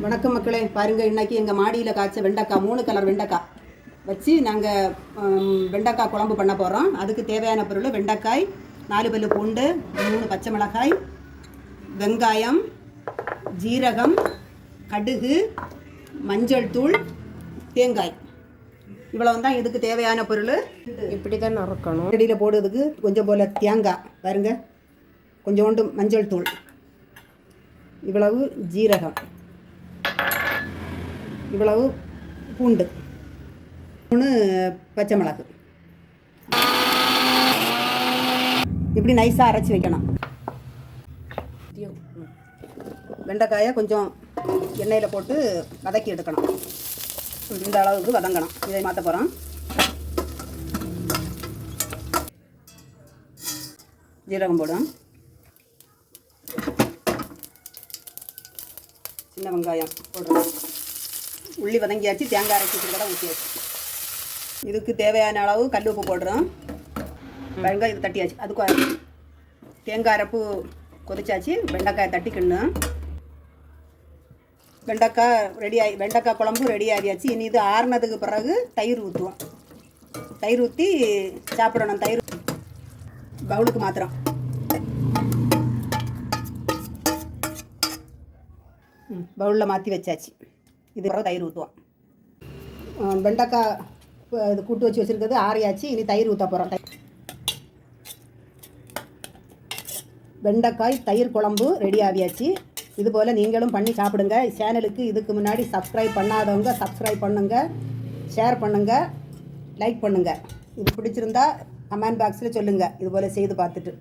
வணக்கம் மக்களே, பாருங்கள். இன்றைக்கி எங்கள் மாடியில் காய்ச்ச வெண்டைக்காய், 3 கலர் வெண்டைக்காய் வச்சு நாங்கள் வெண்டைக்காய் குழம்பு பண்ண போகிறோம். அதுக்கு தேவையான பொருள்: வெண்டைக்காய், 4 பல்லு பூண்டு, 3 பச்சை மிளகாய், வெங்காயம், ஜீரகம், கடுகு, மஞ்சள் தூள், தேங்காய். இவ்வளவு தான் இதுக்கு தேவையான பொருள். இப்படி தான் நறுக்கணும். செடியில் போடுறதுக்கு கொஞ்சம் போல் தேங்காய் பாருங்க, கொஞ்சோண்டு மஞ்சள் தூள், இவ்வளவு ஜீரகம், இவ்வளவு பூண்டு, 3 பச்சை மிளகு. இப்படி நைஸாக அரைச்சி வைக்கணும். வெண்டைக்காயை கொஞ்சம் எண்ணெயில் போட்டு வதக்கி எடுக்கணும். இந்த அளவுக்கு வதங்கணும். இதை மாற்ற போகிறோம். ஜீரகம் போடும், சின்ன வெங்காயம் போடுறோம், உள்ளி வதங்கியாச்சு, தேங்காய் அரைச்சி கூட ஊற்றியாச்சு. இதுக்கு தேவையான அளவு கல் உப்பு போடுறோம். வெங்காயம் இது தட்டியாச்சு. அதுக்கு தேங்காய் அரைப்பு கொதிச்சாச்சு. வெண்டைக்காயை தட்டிக்கணும். வெண்டைக்காய் ரெடி ஆகி, வெண்டைக்காய் குழம்பு ரெடி ஆகியாச்சு. இனி இது ஆறுனதுக்கு பிறகு தயிர் ஊற்றுவோம். தயிர் ஊற்றி சாப்பிடணும். தயிர் பவுலுக்கு மாத்திரம். பவுலில் மாற்றி வச்சாச்சு. இது பிறகு தயிர் ஊற்றுவோம். வெண்டைக்காய் இது கூட்டு வச்சு வச்சுருக்கிறது ஆறியாச்சு. இனி தயிர் ஊற்ற போகிறோம். வெண்டைக்காய் தயிர் குழம்பு ரெடி ஆகியாச்சு. இதுபோல் நீங்களும் பண்ணி சாப்பிடுங்க. சேனலுக்கு இதுக்கு முன்னாடி சப்ஸ்கிரைப் பண்ணாதவங்க சப்ஸ்கிரைப் பண்ணுங்கள், ஷேர் பண்ணுங்கள், லைக் பண்ணுங்கள். இது பிடிச்சிருந்தா கமெண்ட் பாக்ஸில் சொல்லுங்கள். இதுபோல் செய்து பார்த்துட்டு.